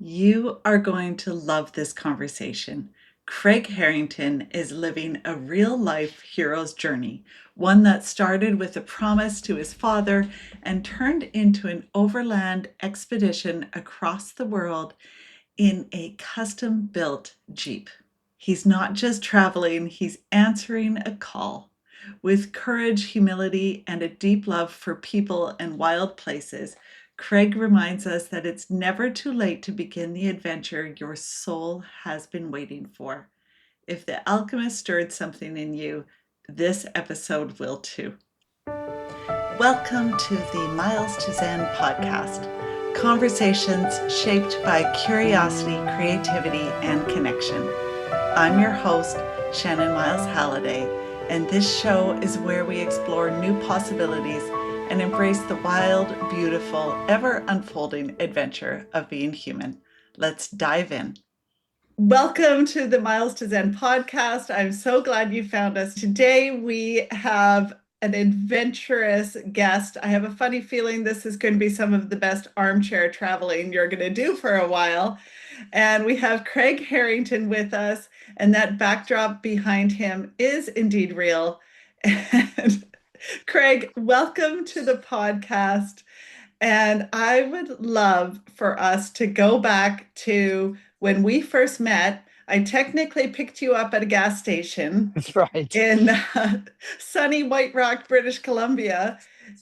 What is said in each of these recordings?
You are going to love this conversation. Craig Harrington is living a real life hero's journey, one that started with a promise to his father and turned into an overland expedition across the world in a custom built Jeep. He's not just traveling, he's answering a call. With courage, humility, and a deep love for people and wild places, Craig reminds us that it's never too late to begin the adventure your soul has been waiting for. If the Alchemist stirred something in you, this episode will too. Welcome to the Miles to Zen podcast. Conversations shaped by curiosity, creativity, and connection. I'm your host, Shannon Miles Halliday, and this show is where we explore new possibilities and embrace the wild, beautiful, ever unfolding adventure of being human. Let's dive in. Welcome to the Miles to Zen podcast. I'm so glad you found us. Today we have an adventurous guest. I have a funny feeling this is going to be some of the best armchair traveling you're going to do for a while. And we have Craig Harrington with us, and that backdrop behind him is indeed real. And Craig, welcome to the podcast. And I would love for us to go back to when we first met. I technically picked you up at a gas station That's right. in sunny White Rock, British Columbia,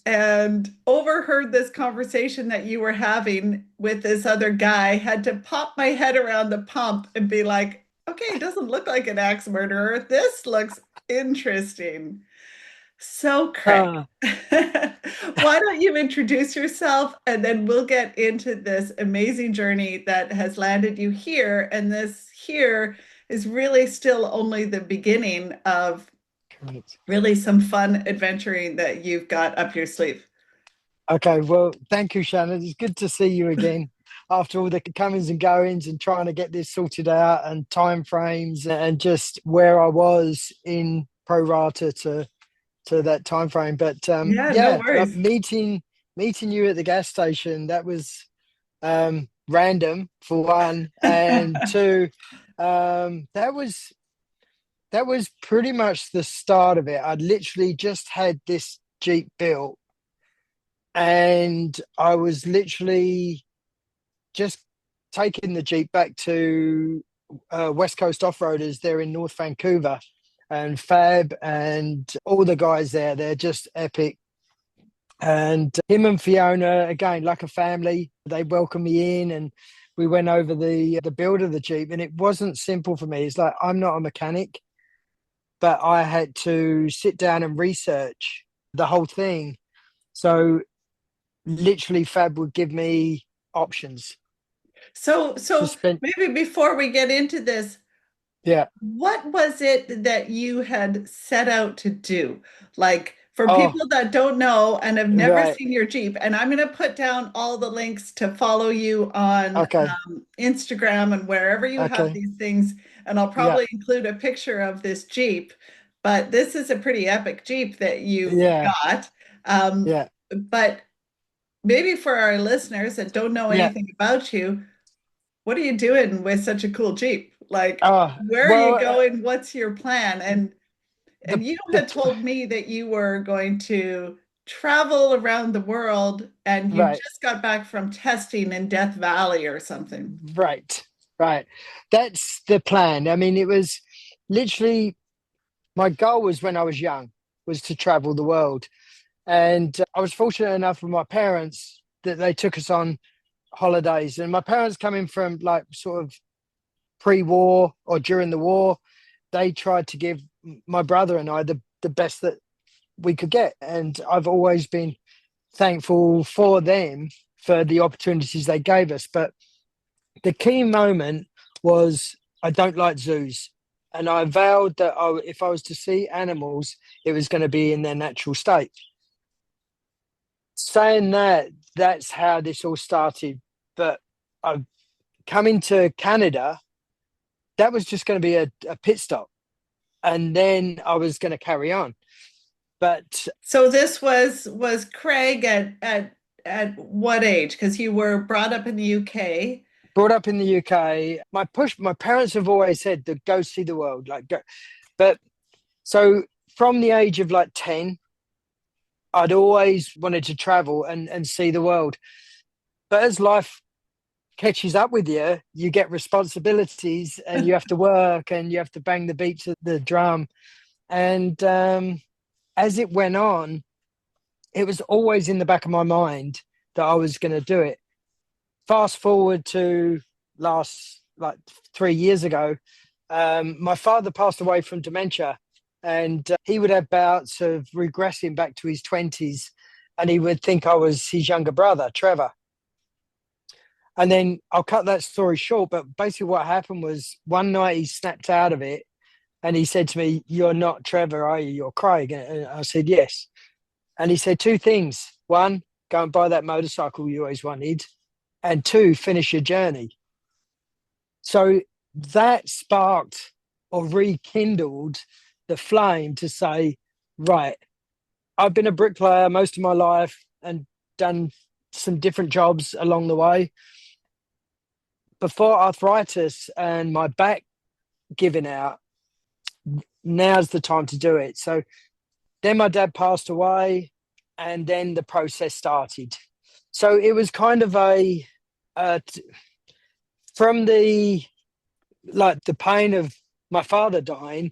and overheard this conversation that you were having with this other guy. Had to pop my head around the pump and be like, okay, it doesn't look like an axe murderer. This looks interesting. So, Craig, Uh, why don't you introduce yourself and then we'll get into this amazing journey that has landed you here. And this here is really still only the beginning of Correct. really some fun adventuring that you've got up your sleeve. Okay, well, thank you, Shannon. It's good to see you again after all the comings and goings and trying to get this sorted out and time frames and just where I was in pro rata to that time frame. But Yeah, no yeah, worries. meeting you at the gas station, that was random for one, and two, that was pretty much the start of it. I'd literally just had this Jeep built, and I was literally just taking the Jeep back to Westcoast Off Roaders there in North Vancouver, and Fab and all the guys there. They're just epic. And him and Fiona, again, like a family, they welcomed me in, and we went over the build of the Jeep. And it wasn't simple for me. It's like, I'm not a mechanic, but I had to sit down and research the whole thing. So literally Fab would give me options to So spend. maybe before we get into this, Yeah. what was it that you had set out to do? Like for Oh, people that don't know and have never right. seen your Jeep, and I'm going to put down all the links to follow you on Okay. Instagram and wherever you have Okay. these things, and I'll Yeah. probably include a picture of this Jeep. But this is a pretty epic Jeep that you've Yeah. got. Um, Yeah. but maybe for our listeners that don't know Yeah. anything about you, what are you doing with such a cool Jeep? Like, Oh, where are well, you going? What's your plan? And the you the had told me that you were going to travel around the world and you right. just got back from testing in Death Valley or something. Right. Right. That's the plan. I mean, it was literally my goal was when I was young was to travel the world. And I was fortunate enough with my parents that they took us on holidays. And my parents coming from like sort of pre-war or during the war, they tried to give my brother and I the best that we could get. And I've always been thankful for them for the opportunities they gave us. But the key moment was I don't like zoos. And I vowed that if I was to see animals, it was going to be in their natural state. Saying that, that's how this all started. But I've coming to Canada, that was just going to be a pit stop. And then I was going to carry on. But So this was Craig at what age? Because you were brought up in the UK. brought up in the UK. My parents have always said to go see the world, like go. But so from the age of like 10, I'd always wanted to travel and see the world. But as life catches up with you, you get responsibilities and you have to work and you have to bang the beat to the drum. And as it went on, it was always in the back of my mind that I was going to do it. Fast forward to last, like 3 years ago, my father passed away from dementia, and he would have bouts of regressing back to his 20s, and he would think I was his younger brother, Trevor. And then I'll cut that story short, but basically what happened was one night he snapped out of it and he said to me, "You're not Trevor, are you? You're Craig." And I said, "Yes." And he said two things. One, go and buy that motorcycle you always wanted. And two, finish your journey. So that sparked or rekindled the flame to say, right, I've been a bricklayer most of my life and done some different jobs along the way. Before arthritis and my back giving out, now's the time to do it. So then my dad passed away, and then the process started. So it was kind of from the the pain of my father dying,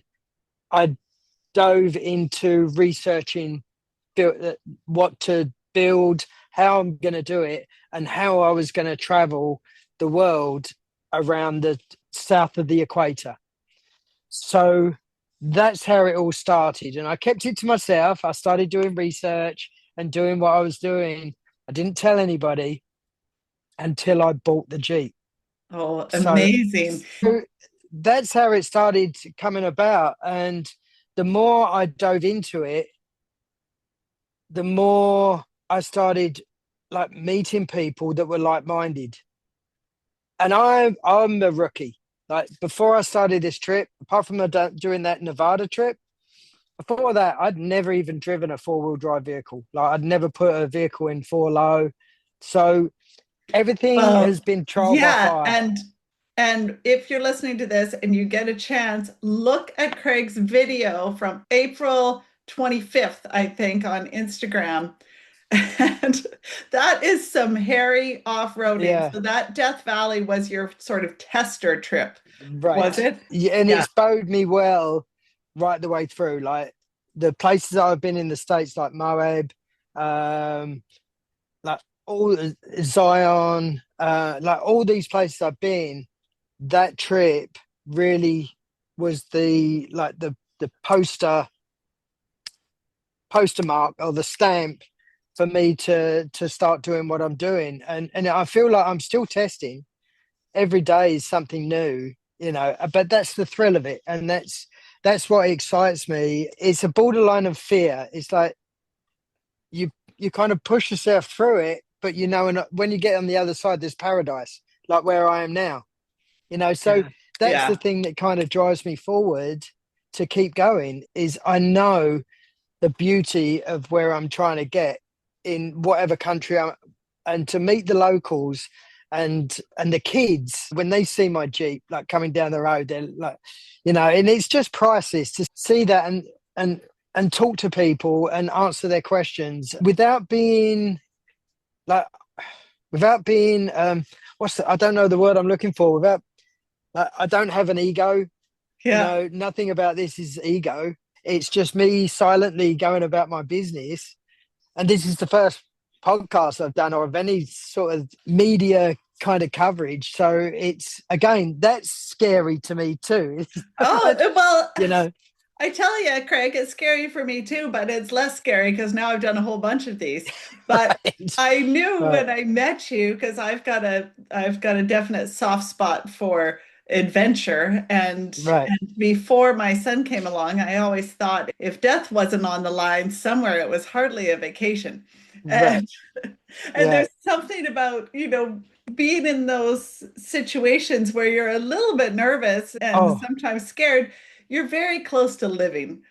I dove into researching what to build, how I'm going to do it, and how I was going to travel the world around the south of the equator. So that's how it all started. And I kept it to myself. I started doing research and doing what I was doing. I didn't tell anybody until I bought the Jeep. Oh, So, amazing. so that's how it started coming about. And the more I dove into it, the more I started like meeting people that were like-minded. And I'm a rookie. Like before I started this trip, apart from doing that Nevada trip, before that, I'd never even driven a four-wheel drive vehicle. Like I'd never put a vehicle in four low. So everything has Well, been trial by yeah, fire. and if you're listening to this and you get a chance, look at Craig's video from April 25th, I think, on Instagram. And that is some hairy off-roading. Yeah, So that Death Valley was your sort of tester trip, was right. it? Yeah, and Yeah. it's bode me well right the way through. Like the places I've been in the States, like Moab, um, like all Zion, like all these places I've been, that trip really was the poster mark or the stamp for me to start doing what I'm doing. And I feel like I'm still testing. Every day is something new, but that's the thrill of it. And that's what excites me. It's a borderline of fear. It's like you kind of push yourself through it, but and when you get on the other side, there's paradise, like where I am now. So Yeah. that's the Yeah. thing that kind of drives me forward to keep going is I know the beauty of where I'm trying to get in whatever country I'm, and to meet the locals and the kids when they see my Jeep like coming down the road, they're like, and it's just priceless to see that and talk to people and answer their questions like without being I don't know the word I'm looking for, without I don't have an ego. Yeah. Nothing about this is ego. It's just me silently going about my business. And this is the first podcast I've done or of any sort of media kind of coverage. So it's, again, that's scary to me too. Oh, well, you know, I tell you, Craig, it's scary for me too, but it's less scary because now I've done a whole bunch of these. But right, I knew right, when I met you because I've got a definite soft spot for adventure right, and before my son came along, I always thought if death wasn't on the line somewhere, it was hardly a vacation. right, And and right. there's something about, being in those situations where you're a little bit nervous and Oh, sometimes scared, you're very close to living,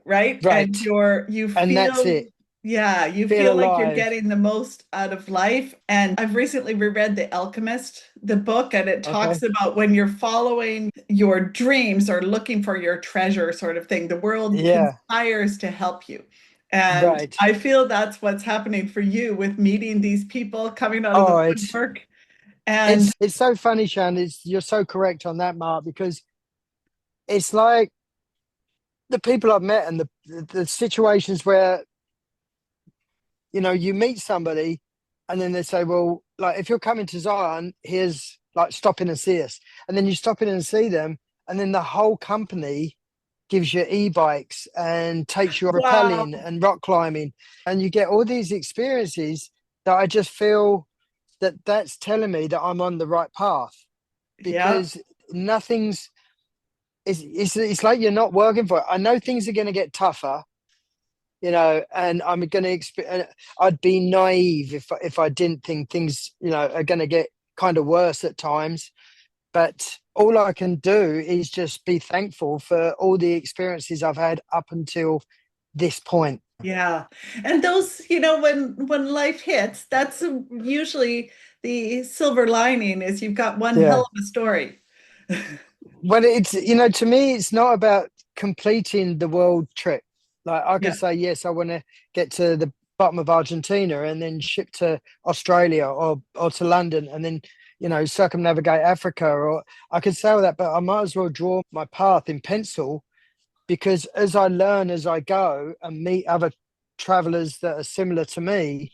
right? And right. you And that's feel it. Yeah, you feel feel like you're alive. getting the most out of life. And I've recently reread The Alchemist, the book, and it talks Okay. about when you're following your dreams or looking for your treasure sort of thing, the world Yeah. conspires to help you. And Right. I feel that's what's happening for you with meeting these people coming out of the Oh, woodwork. And it's so funny, Shan. You're so correct on that, Mark, because it's like the people I've met and the situations where, you meet somebody and then they say, well, like if you're coming to Zion, here's like stop in and see us. And then you stop in and see them, and then the whole company gives you e-bikes and takes you wow, rappelling and rock climbing, and you get all these experiences that I just feel that that's telling me that I'm on the right path, yeah, because nothing's it's like you're not working for it. I know things are going to get tougher, and I'm going to I'd be naive if I didn't think things, are going to get kind of worse at times. But all I can do is just be thankful for all the experiences I've had up until this point. yeah. And those, when life hits, that's usually the silver lining is you've got one hell Yeah. of a story. Well, to me, it's not about completing the world trip. Like I could Yeah. say, yes, I want to get to the bottom of Argentina and then ship to Australia or to London and then, circumnavigate Africa. Or I could say all that, but I might as well draw my path in pencil, because as I learn as I go and meet other travelers that are similar to me,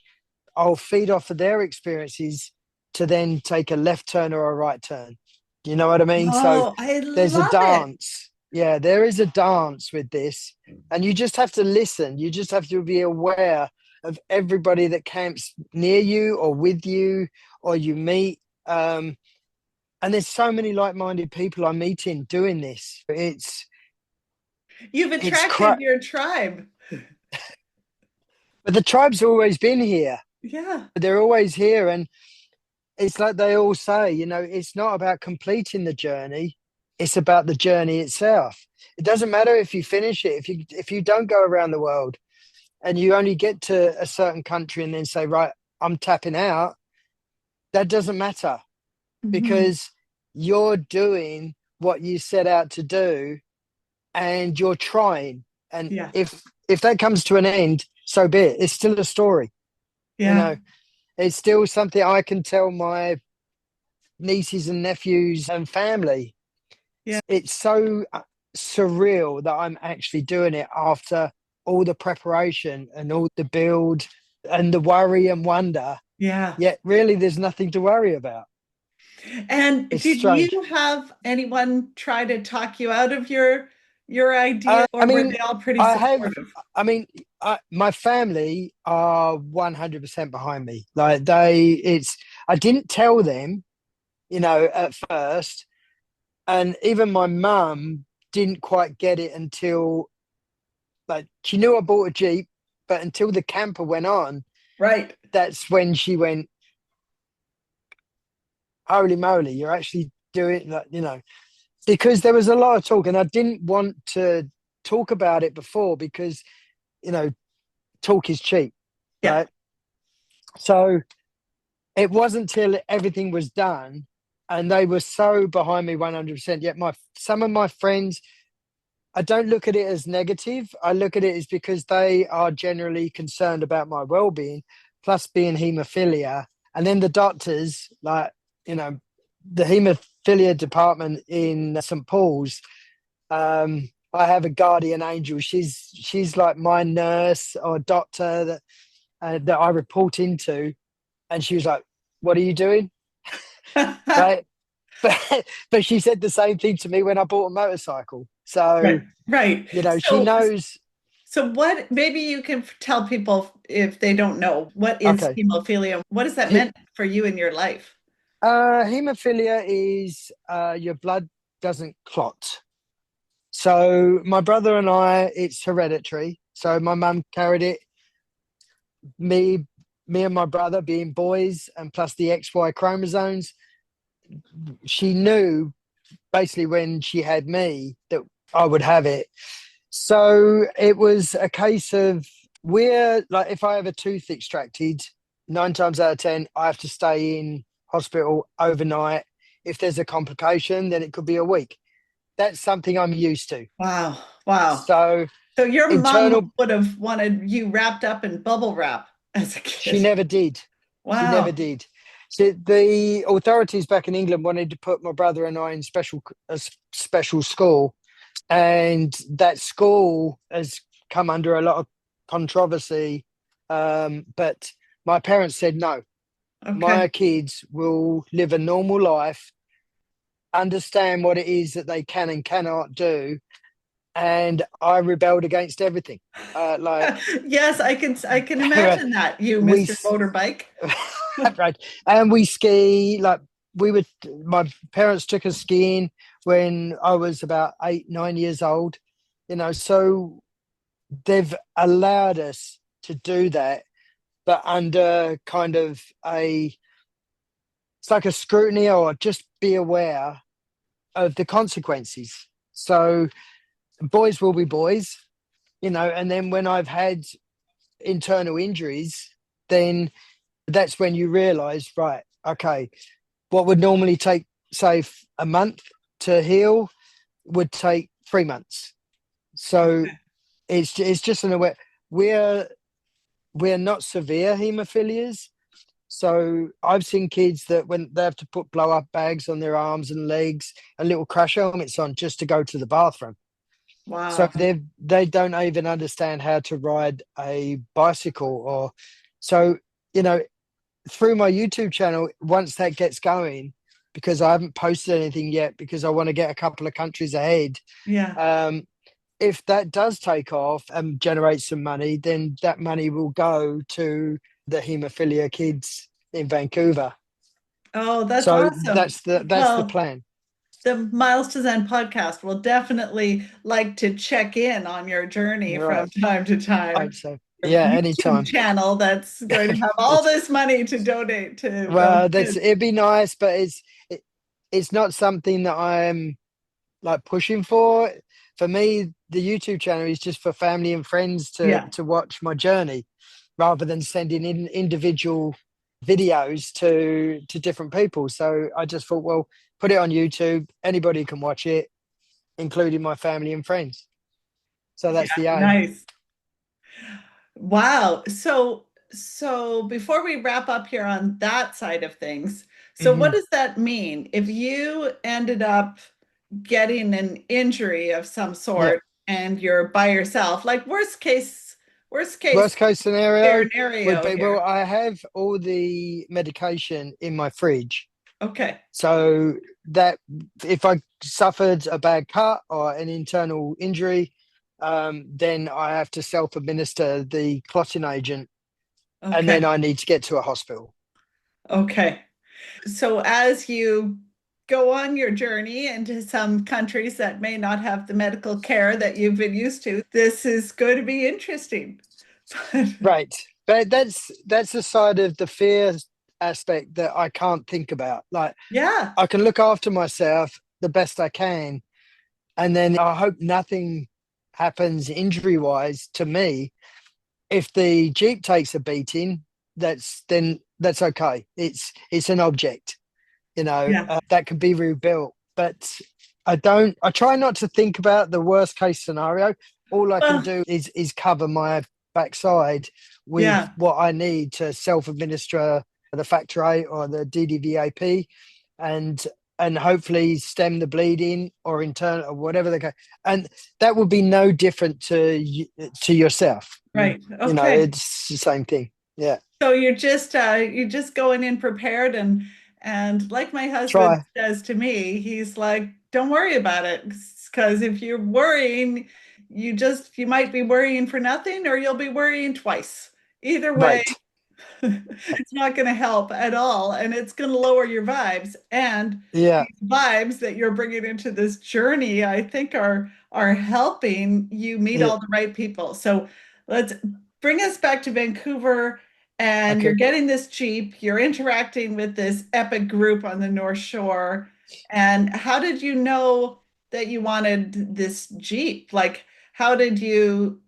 I'll feed off of their experiences to then take a left turn or a right turn. You know what I mean? So Oh, I there's a love it. dance. Yeah, there is a dance with this. And you just have to listen. You just have to be aware of everybody that camps near you or with you or you meet. And there's so many like-minded people I'm meeting doing this. You've It's attracted crap. your tribe. But the tribe's always been here. Yeah. They're always here. And it's like they all say, it's not about completing the journey, it's about the journey itself. It doesn't matter if you finish it, if you don't go around the world and you only get to a certain country and then say, right, I'm tapping out. That doesn't matter, Mhm. because you're doing what you set out to do and you're trying. And Yeah. if that comes to an end, so be it. It's still a story, you Yeah. know. It's still something I can tell my nieces and nephews and family. Yeah. It's so surreal that I'm actually doing it after all the preparation and all the build and the worry and wonder. Yeah. Yet, really, there's nothing to worry about. And It's did you strange. have anyone try to talk you out of your idea, I or were mean, they all pretty I have, supportive? I mean, my family are 100% behind me. Like I didn't tell them, at first. And even my mum didn't quite get it until, like, she knew I bought a Jeep, but until the camper went on, Right. that's when she went, holy moly, you're actually doing that, because there was a lot of talk and I didn't want to talk about it before because, you know, talk is cheap, Yeah. right? So it wasn't till everything was done and they were so behind me 100%. Yet some of my friends, I don't look at it as negative. I look at it as because they are generally concerned about my well-being, plus being hemophilia. And then the doctors, like, you know, the hemophilia department in St. Paul's, I have a guardian angel. She's like my nurse or doctor that I report into. And she was like, "What are you doing?" Right. But she said the same thing to me when I bought a motorcycle. So, Right. Right. she So knows. so what maybe you can tell people if they don't know what is Okay. hemophilia? What has that He, meant for you in your life? hemophilia is your blood doesn't clot. So my brother and I, it's hereditary. So my mum carried it. Me, me and my brother being boys, and plus the XY chromosomes. She knew basically when she had me that I would have it. So it was a case of we're like, if I have a tooth extracted, 9 times out of 10, I have to stay in hospital overnight. If there's a complication, then it could be a week. That's something I'm used to. Wow. Wow. So So your mom internal, would have wanted you wrapped up in bubble wrap as a she kid. never did. She never Wow. did. So the authorities back in England wanted to put my brother and I in special school, and that school has come under a lot of controversy. But my parents said no. Okay. My kids will live a normal life, understand what it is that they can and cannot do, and I rebelled against everything. Like Yes, I can imagine that, you, we Mr. Motorbike. right, and we ski like we would. My parents took us skiing when I was about 8, 9 years old. So they've allowed us to do that, but under kind of it's like a scrutiny, or just be aware of the consequences. So boys will be boys, and then when I've had internal injuries, then that's when you realize, right, okay, what would normally take, say, a month to heal would take 3 months. So Okay. it's just an aware. We're we're not severe hemophilias. So I've seen kids that when they have to put blow up bags on their arms and legs and little crash helmets on just to go to the bathroom. So Wow. they don't even understand how to ride a bicycle. Or so, you know through my YouTube channel, once that gets going, because I haven't posted anything yet because I want to get a couple of countries ahead. Yeah. um if that does take off and generate some money, then that money will go to the hemophilia kids in Vancouver. Oh, that's So awesome. that's the Well, plan. the Miles to Zen podcast will definitely like to check in on your journey from Right. time to I time. hope so. Your Yeah, YouTube anytime. channel that's going to have all It's this money to donate to those well, that's kids. it'd be nice, but it's not something that I'm like pushing for. For me, the YouTube channel is just for family and friends to Yeah. to watch my journey, rather than sending in individual videos to different people. So I just thought, well, put it on YouTube. Anybody can watch it, including my family and friends. So Yeah. that's the aim. Nice. Wow. So before we wrap up here on that side of things, so what Hmm. does that mean? If you ended up getting an injury of some Yeah. sort and you're by yourself, like worst case Worst case scenario would scenario be, well, here. I have all the medication in my fridge. Okay. So that if I suffered a bad cut or an internal injury, then I have to self-administer the clotting agent, and Okay. then I need to get to a hospital. Okay. So as you go on your journey into some countries that may not have the medical care that you've been used to, this is going to be interesting. Right. But that's the side of the fear aspect that I can't think about. Like, Yeah. I can look after myself the best I can, and then I hope nothing happens injury wise to me. If the Jeep takes a beating, that's okay. It's an object, Yeah. that could be rebuilt. But I try not to think about the worst case scenario. All I can Well, do is cover my backside with yeah. what I need to self-administer the factor 8 or the DDVAP, and hopefully stem the bleeding or internal or whatever they go. And that would be no different to yourself. Right. Okay. It's the same thing. Yeah. So you're just going in prepared, and like my husband Try. says to me, he's like, don't worry about it, because if you're worrying, you might be worrying for nothing, or you'll be worrying twice. Either way, Right. it's not going to help at all, and it's going to lower your vibes. And Yeah. these vibes that you're bringing into this journey, I think are helping you meet Yeah. all the right people. So let's bring us back to Vancouver, and you're Okay. getting this Jeep, you're interacting with this epic group on the North Shore. And how did you know that you wanted this Jeep? Like, how did you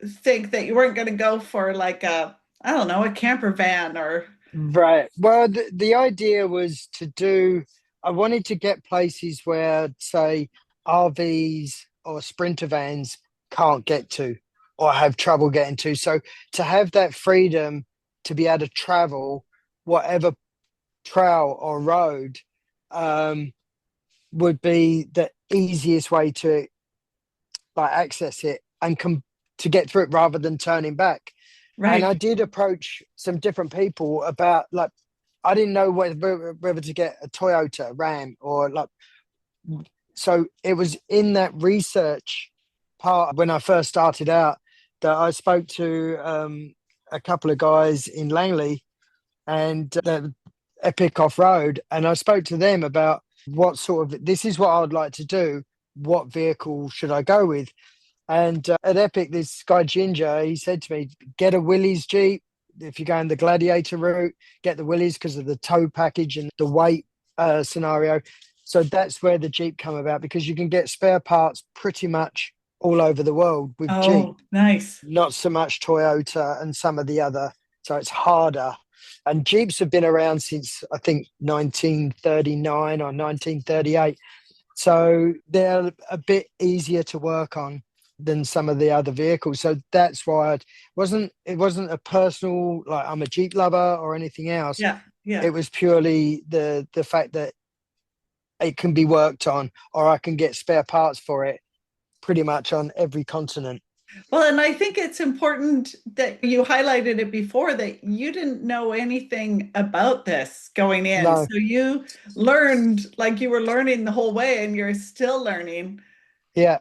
think that you weren't going to go for like a, I don't know, a camper van or, Right. Well, the idea was to do, I wanted to get places where, say, RVs or sprinter vans can't get to or have trouble getting to. So to have that freedom to be able to travel whatever trail or road um, would be the easiest way to like access it and to get through it rather than turning back. And right. I did approach some different people about like I didn't know whether to get a Toyota Ram or like so it was in that research part when I first started out that I spoke to a couple of guys in Langley and the Epic Off Road, and I spoke to them about what sort of this is what I'd like to do. What vehicle should I go with? And at Epic, this guy Ginger, he said to me, "Get a Willys Jeep. If you're going the Gladiator route, get the Willys because of the tow package and the weight scenario." So that's where the Jeep come about because you can get spare parts pretty much all over the world with Jeep, Oh, nice. not so much Toyota and some of the other. So it's harder. And Jeeps have been around since I think 1939 or 1938. So they're a bit easier to work on than some of the other vehicles. So that's why it wasn't a personal like I'm a Jeep lover or anything else. Yeah. Yeah. It was purely the fact that it can be worked on or I can get spare parts for it pretty much on every continent. Well, and I think it's important that you highlighted it before that you didn't know anything about this going in. No, So you learned like you were learning the whole way and you're still learning. yeah,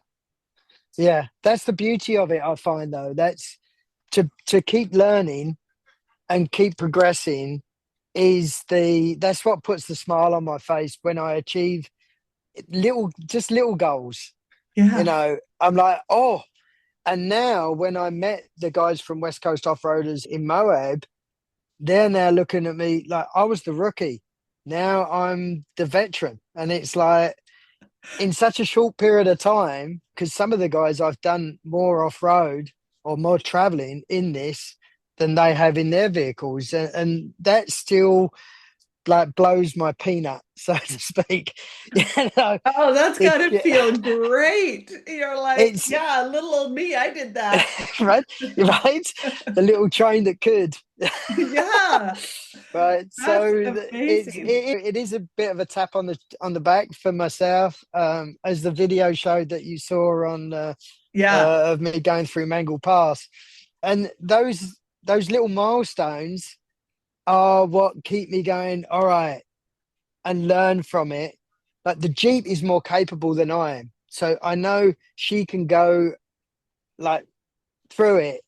yeah. That's the beauty of it, I find though. That's to keep learning and keep progressing is that's what puts the smile on my face when I achieve little goals. You Yeah. know, I'm like, oh, and now when I met the guys from Westcoast Off Roaders in Moab, they're now looking at me like I was the rookie. Now I'm the veteran. And it's like in such a short period of time, because some of the guys I've done more off road or more traveling in this than they have in their vehicles. And that still like blows my peanut, so to speak. You know, Oh, that's it, gotta feel great. You're like, it's yeah, little old me, I did that. right, right. The little train that could. Yeah, Right, that's so amazing. it is a bit of a tap on the back for myself, as the video showed that you saw on Yeah, of me going through Mangle Pass, and those little milestones are what keep me going. All right, and learn from it. Like the Jeep is more capable than I am, so I know she can go like through it.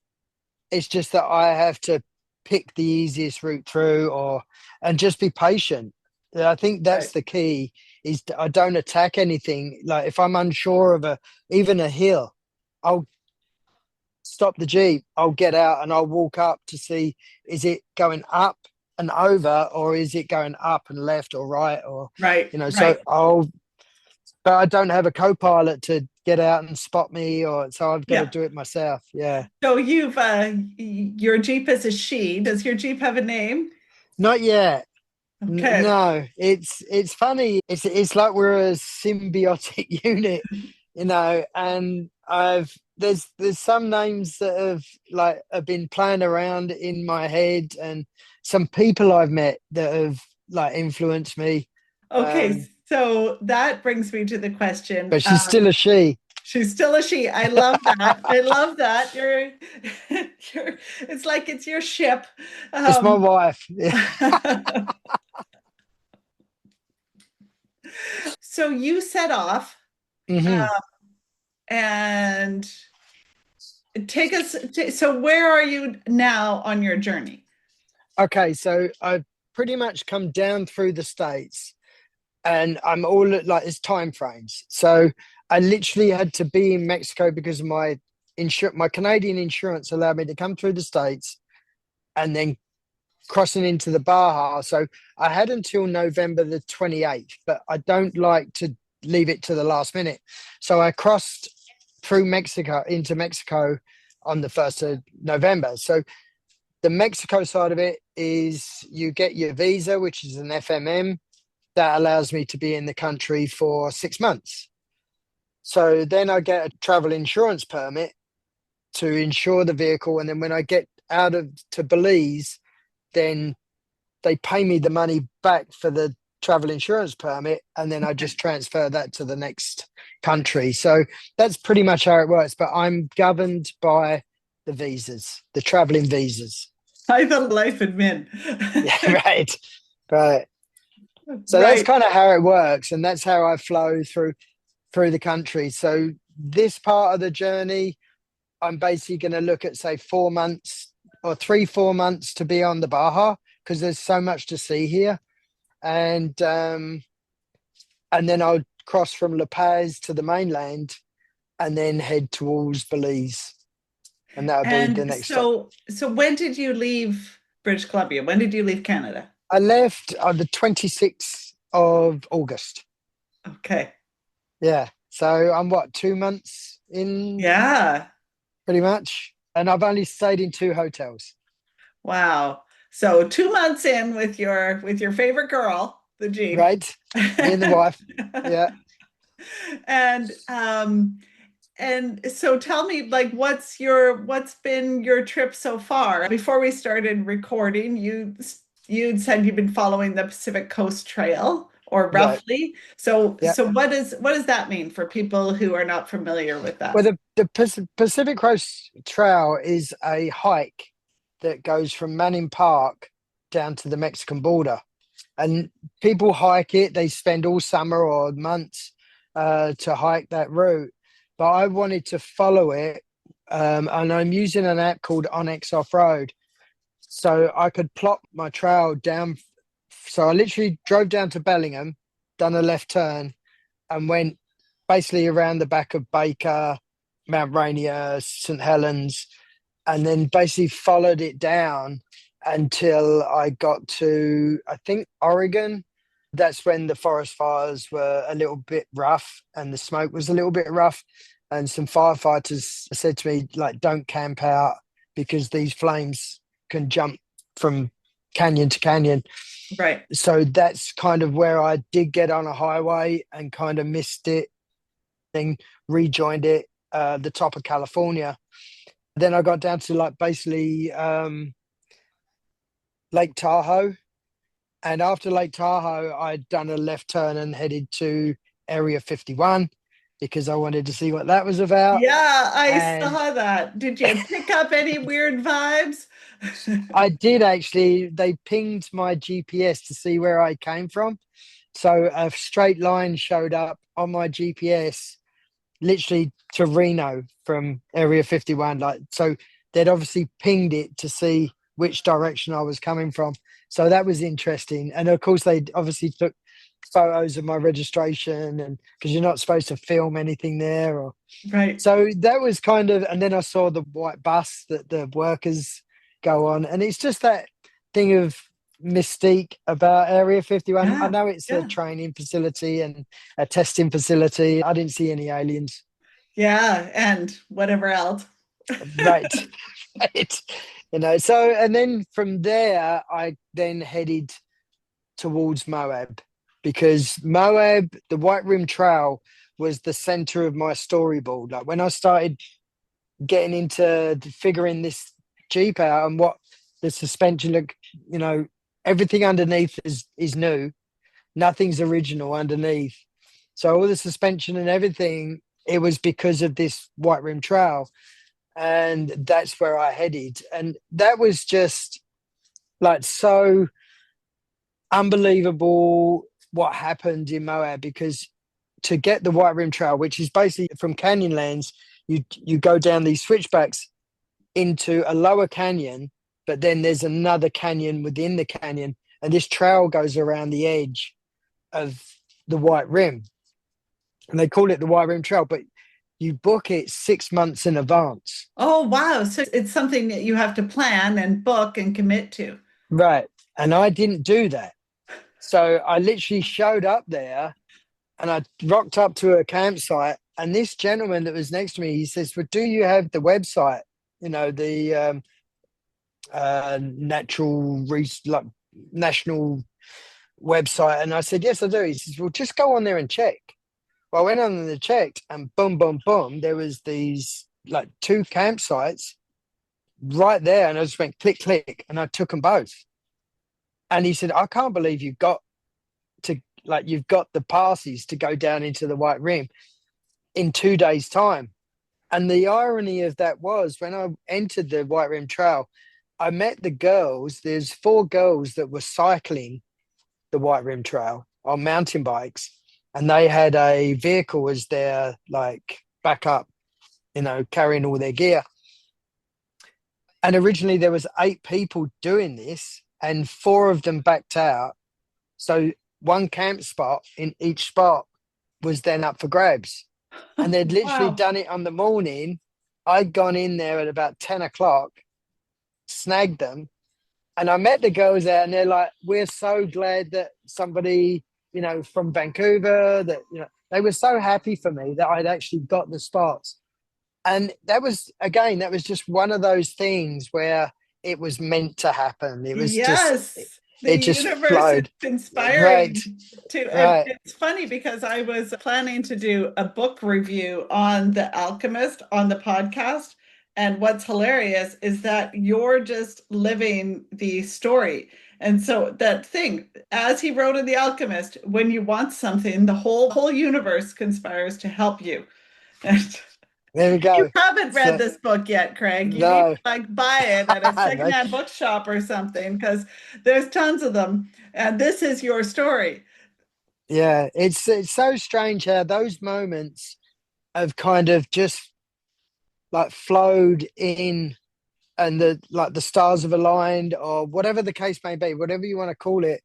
It's just that I have to pick the easiest route through or and just be patient. I think right. that's the key is I don't attack anything. Like if I'm unsure of even a hill, I'll stop the Jeep, I'll get out and I'll walk up to see is it going up and over or is it going up and left or right or Right, so right. I'll but I don't have a co-pilot to get out and spot me or so I've got to Yeah. do it myself. Yeah. So your Jeep is a she. Does your Jeep have a name? Not yet. Okay. No, it's funny. It's like we're a symbiotic unit, and I've there's some names that have been playing around in my head and some people I've met that have like influenced me. Okay, Um, so that brings me to the question. but she's still a she. She's still a she. I love that. I love that. It's like it's your ship. It's my Um, wife. so you set off hmm and take us so where are you now on your journey? Okay, so I've pretty much come down through the states and I'm all like it's time frames. So I literally had to be in Mexico because of my Canadian insurance allowed me to come through the states and then crossing into the Baja. So I had until November the 28th, but I don't like to leave it to the last minute. So I crossed through Mexico into Mexico on the 1st of November. So the Mexico side of it is you get your visa, which is an FMM that allows me to be in the country for 6 months. So then I get a travel insurance permit to insure the vehicle. And then when I get out of to Belize, then they pay me the money back for the travel insurance permit. And then I just transfer that to the next country. So that's pretty much how it works. But I'm governed by the visas, the traveling visas. I thought life admin. Yeah, right. Right. So that's Right. kind of how it works. And that's how I flow through the country. So this part of the journey, I'm basically going to look at, say, 4 months or 3, 4 months to be on the Baja because there's so much to see here. And then I'll cross from La Paz to the mainland and then head towards Belize. And that'll be the And next stop. so when did you leave British Columbia? When did you leave Canada? I left on the 26th of August. Okay. Yeah. So I'm what, 2 months in Yeah. pretty much. And I've only stayed in 2 hotels. Wow. So 2 months in with your favorite girl, the Jeep. Right. Me and the wife. Yeah. And so tell me, like, what's been your trip so far? Before we started recording, you'd said you've been following the Pacific Coast Trail, or Right. roughly. So Yeah. what does that mean for people who are not familiar with Well, that? the Pacific Coast Trail is a hike that goes from Manning Park down to the Mexican border. And people hike it. They spend all summer or months to hike that route. But I wanted to follow it. And I'm using an app called Onyx Off Road. So I could plot my trail down. So I literally drove down to Bellingham, done a left turn, and went basically around the back of Baker, Mount Rainier, St. Helens, and then basically followed it down until I got to, I think, Oregon. That's when the forest fires were a little bit rough and the smoke was a little bit rough. And some firefighters said to me, like, don't camp out because these flames can jump from canyon to canyon. Right. So that's kind of where I did get on a highway and kind of missed it, then rejoined it, the top of California. Then I got down to like basically Lake Tahoe. And after Lake Tahoe, I'd done a left turn and headed to Area 51 because I wanted to see what that was about. Yeah, I And saw that. Did you pick up any weird vibes? I did actually, they pinged my GPS to see where I came from. So a straight line showed up on my GPS, literally to Reno from Area 51. Like, so they'd obviously pinged it to see which direction I was coming from. So that was interesting. And of course, they obviously took photos of my registration, and because you're not supposed to film anything there. Or Right. so that was kind of, and then I saw the white bus that the workers go on, and it's just that thing of mystique about Area 51. I Yeah. know it's a Yeah. training facility and a testing facility. I didn't see any aliens. Yeah. And whatever else. Right. Right. So, and then from there, I then headed towards Moab because Moab, the White Rim Trail, was the center of my storyboard. Like when I started getting into figuring this Jeep out and what the suspension look, everything underneath is new. Nothing's original underneath. So all the suspension and everything, it was because of this White Rim Trail. And that's where I headed. And that was just like so unbelievable what happened in Moab, because to get the White Rim Trail, which is basically from Canyonlands, you go down these switchbacks into a lower canyon, but then there's another canyon within the canyon, and this trail goes around the edge of the White Rim. And they call it the White Rim Trail, but you book it 6 months in advance. Oh, wow. So it's something that you have to plan and book and commit to. Right. And I didn't do that. So I literally showed up there and I rocked up to a campsite. And this gentleman that was next to me, he says, well, do you have the website? the like national website? And I said, yes, I do. He says, well, just go on there and check. Well, I went on and checked, and boom, boom, boom, there was these like two campsites right there, and I just went click, click, and I took them both. And he said, I can't believe you've got the passes to go down into the White Rim in 2 days' time. And the irony of that was when I entered the White Rim Trail, I met the girls. There's four girls that were cycling the White Rim Trail on mountain bikes, and they had a vehicle as their like backup, carrying all their gear. And originally there was 8 people doing this, and 4 of them backed out. So one camp spot in each spot was then up for grabs. And they'd literally Wow. done it on the morning. I'd gone in there at about 10 o'clock, snagged them, and I met the girls there, and they're like, we're so glad that somebody, from Vancouver, that, they were so happy for me that I'd actually got the spots. And that was just one of those things where it was meant to happen. It was just, Yes, the it just universe is flowed. Right, conspiring to. right. It's funny because I was planning to do a book review on The Alchemist on the podcast. And what's hilarious is that you're just living the story. And so that thing, as he wrote in The Alchemist, when you want something, the whole universe conspires to help you. And There we you go. haven't read So, this book yet, Craig. You need to no, like buy it at a no, secondhand bookshop or something because there's tons of them. And this is your story. yeah, it's so strange how those moments have kind of just like flowed in, and the stars have aligned, or whatever the case may be, whatever you want to call it.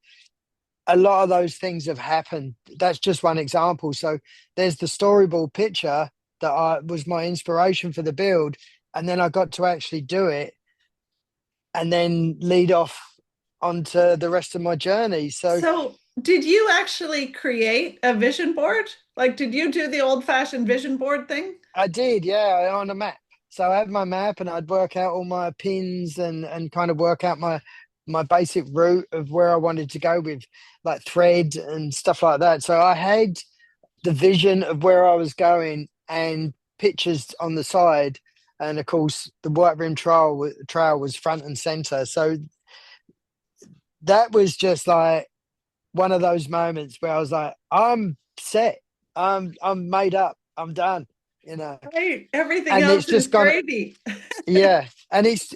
A lot of those things have happened. That's just one example. So there's the storyboard picture that was my inspiration for the build, and then I got to actually do it, and then lead off onto the rest of my journey. So So, did you actually create a vision board? Like, did you do the old-fashioned vision board thing? I did, yeah, on a map. So I had my map, and I'd work out all my pins, and kind of work out my basic route of where I wanted to go with like thread and stuff like that. So I had the vision of where I was going and pictures on the side. And of course, the White Rim trail was front and center. So that was just like one of those moments where I was like, I'm set. I'm made up. I'm done. Right. Everything And else it's is just gone. gravy. Yeah, and it's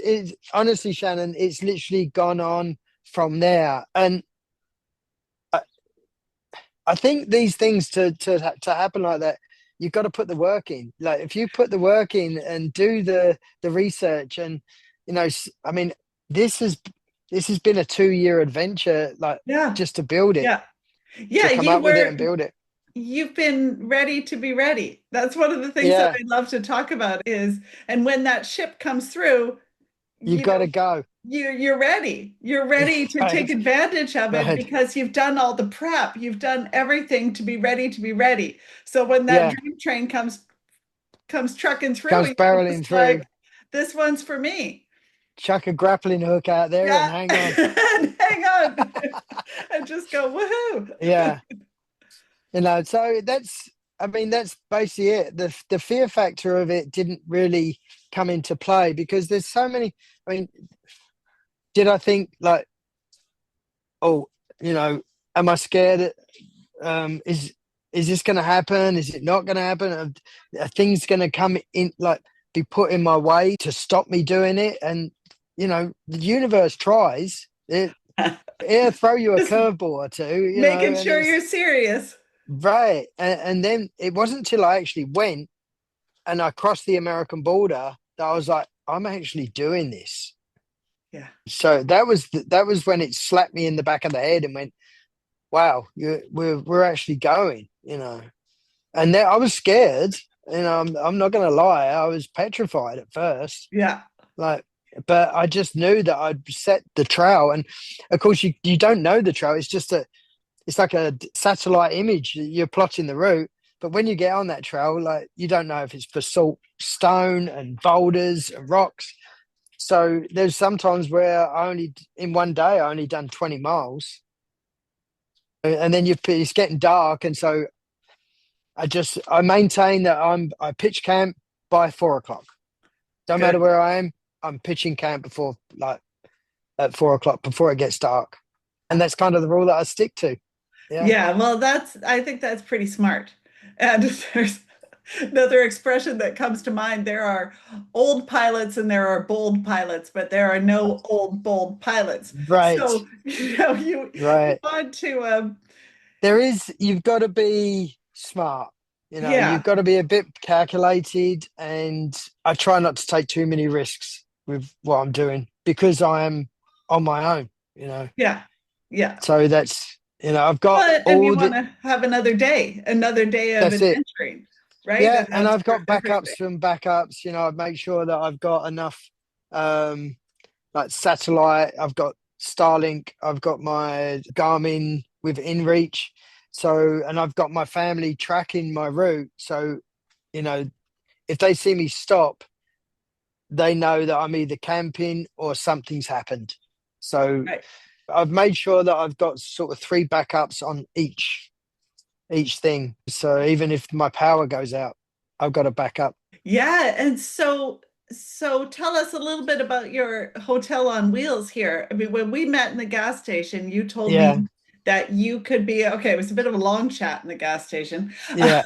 honestly, Shannon, it's literally gone on from there. And I, I think these things to happen like that, you've got to put the work in. Like if you put the work in and do the research, and I mean, this has this has been a 2-year adventure, like Yeah. just to build it, Yeah. to Yeah. come up with it and build it. You've been ready to be ready. That's one of the things that Yeah, I love to talk about is, and when that ship comes through, you you got know, to go. you're ready. You're ready to take Right, advantage of it right. because you've done all the prep. You've done everything to be ready to be ready. So when that Yeah, dream train comes trucking through, comes you're barreling just like, through. this one's for me. Chuck a grappling hook out there and Yeah. hang on. And hang on. And just go, woohoo. Yeah. So I mean, that's basically it. The fear factor of it didn't really come into play because there's so many. I mean, did I think like, oh, am I scared? Is this going to happen? Is it not going to happen? Are things going to come in, like be put in my way to stop me doing it? And the universe tries. It'll throw you a Just curveball or two, making and sure it's you're serious. right. And then it wasn't until I actually went and I crossed the American border that I was like, I'm actually doing this. Yeah. So that was when it slapped me in the back of the head and went, wow, we're actually going, And then I was scared, I'm not going to lie, I was petrified at first, Yeah. like, but I just knew that I'd set the trail, and of course you don't know the trail. It's like a satellite image. You're plotting the route, but when you get on that trail, like you don't know if it's for salt, stone, and boulders and rocks. So there's sometimes where in one day, I only done 20 miles. And then it's getting dark. And so I maintain that I pitch camp by 4 o'clock. Don't matter Good. where I am, I'm pitching camp before, like, at 4 o'clock before it gets dark. And that's kind of the rule that I stick to. Yeah. Yeah, well, I think that's pretty smart. And there's another expression that comes to mind. There are old pilots and there are bold pilots, but there are no old, bold pilots. Right. So, you Right. want to, You've got to be smart. You've yeah, got to be a bit calculated. And I try not to take too many risks with what I'm doing because I am on my own. yeah, yeah. So I've got Well, and you all want the, to have another day of that's it. adventuring, right? Yeah. And And that's I've for got backups everything. from backups. I make sure that I've got enough, um, like satellite. I've got Starlink. I've got my Garmin with InReach. So, and I've got my family tracking my route. So, you know, if they see me stop, they know that I'm either camping or something's happened. So Right. I've made sure that I've got sort of three backups on each thing. So even if my power goes out, I've got a backup. Yeah, and so tell us a little bit about your hotel on wheels here. I mean, when we met in the gas station, you told Yeah, me that you could be okay. It was a bit of a long chat in the gas station, yeah.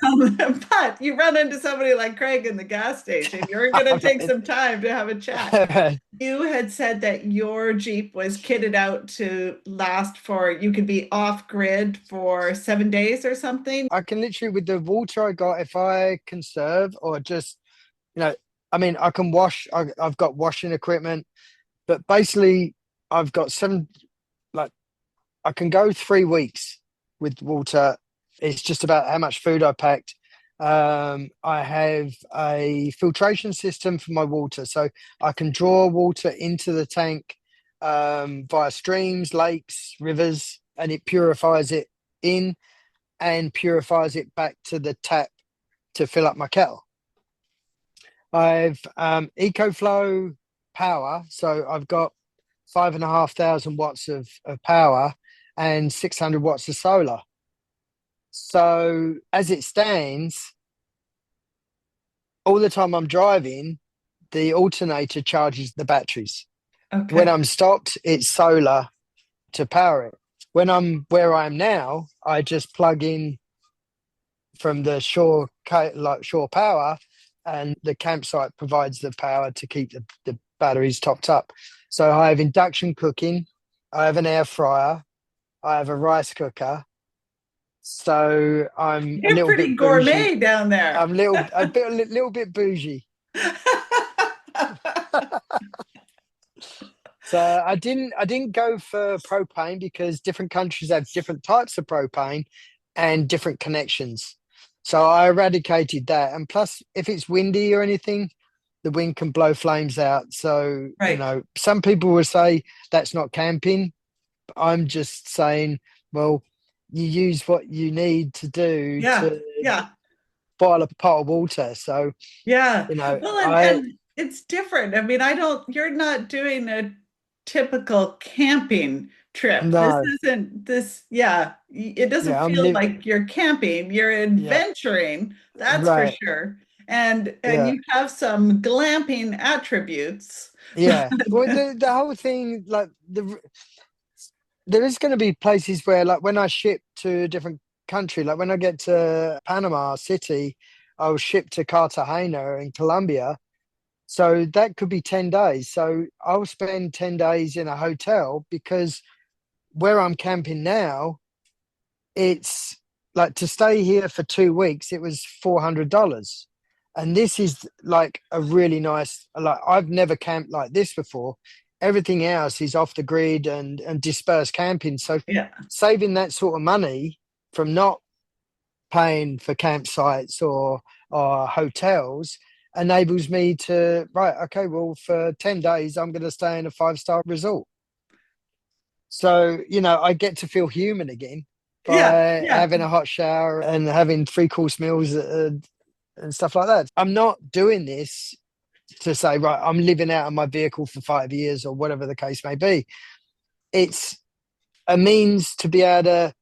but you run into somebody like Craig in the gas station, you're going to take some time to have a chat. Right. You had said that your Jeep was kitted out to last for, you could be off grid for 7 days or something. I can literally, with the water I got, if I conserve or just, you know, I mean, I can wash. I've got washing equipment, but basically, I've got like, I can go 3 weeks with water. It's just about how much food I packed. I have a filtration system for my water, so I can draw water into the tank via streams, lakes, rivers, and it purifies it in and purifies it back to the tap to fill up my kettle. I've EcoFlow power, so I've got 5,500 watts of power and 600 watts of solar. So as it stands, all the time I'm driving, the alternator charges the batteries. When Okay. I'm stopped, it's solar to power it. When I'm where I am now, I just plug in from the shore power, and the campsite provides the power to keep the batteries topped up. So I have induction cooking, I have an air fryer, I have a rice cooker. So I'm a You're little pretty bit bougie. gourmet down there. A little bit bougie. So I didn't go for propane because different countries have different types of propane and different connections. So I eradicated that. And plus, if it's windy or anything, the wind can blow flames out. So, Right. some people will say that's not camping. I'm just saying, well, you use what you need to do Yeah. to Yeah. boil a pot of water. So, Yeah. Well, and I and it's different. I mean, you're not doing a typical camping trip. This no, isn't this, yeah, it doesn't yeah, feel like you're camping. You're yeah, adventuring, that's for right, sure. And yeah. you have some glamping attributes. Yeah. Well, the whole thing, like there is going to be places where, like, when I ship to a different country, like when I get to Panama City, I'll ship to Cartagena in Colombia. So that could be 10 days. So I'll spend 10 days in a hotel because where I'm camping now, it's like to stay here for 2 weeks, it was $400. And this is like a really nice, like, I've never camped like this before. Everything else is off the grid and dispersed camping. So Yeah. saving that sort of money from not paying for campsites or hotels enables me to, right, okay, well, for 10 days, I'm going to stay in a 5-star resort. So, I get to feel human again Yeah. by Yeah. having a hot shower and having 3-course meals and stuff like that. I'm not doing this to say, right, I'm living out of my vehicle for 5 years or whatever the case may be. It's a means to be able to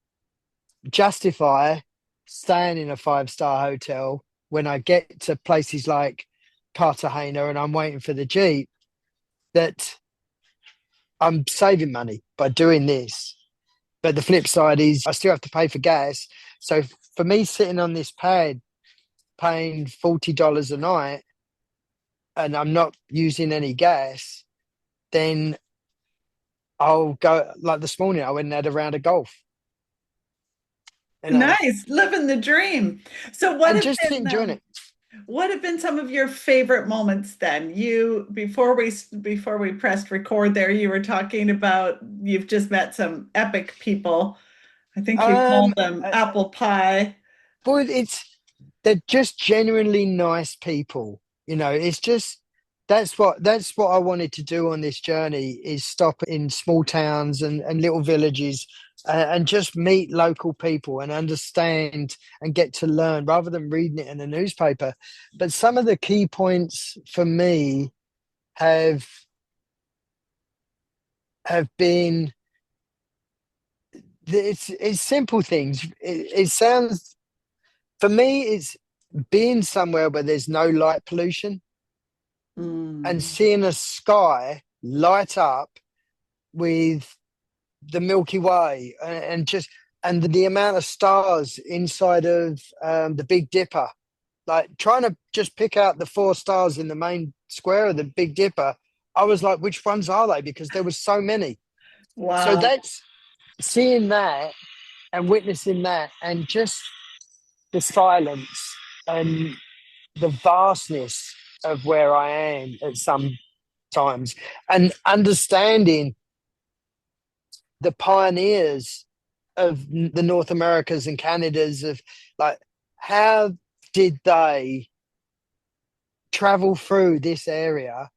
justify staying in a 5-star hotel when I get to places like Cartagena and I'm waiting for the Jeep, that I'm saving money by doing this. But the flip side is I still have to pay for gas. So for me, sitting on this pad paying $40 a night and I'm not using any gas, then I'll go, like this morning, I went and had a round of golf, you know, Nice, living the dream. So and just enjoying it. what have been some of your favorite moments then? You before we pressed record there, you were talking about you've just met some epic people. I think you called Um, them uh, apple pie. Boy, they're just genuinely nice people. It's just that's what I wanted to do on this journey, is stop in small towns and little villages, and just meet local people and understand and get to learn rather than reading it in a newspaper. But some of the key points for me have been, it's simple things. It sounds, for me, it's being somewhere where there's no light pollution and Mm. seeing a sky light up with the Milky Way, and just and the amount of stars inside of the Big Dipper, like trying to just pick out the 4 stars in the main square of the Big Dipper. I was like, which ones are they? Because there was so many. So Wow. that's seeing that and witnessing that, and just the silence and the vastness of where I am at some times, and understanding the pioneers of the North Americas and Canadas, of like, how did they travel through this area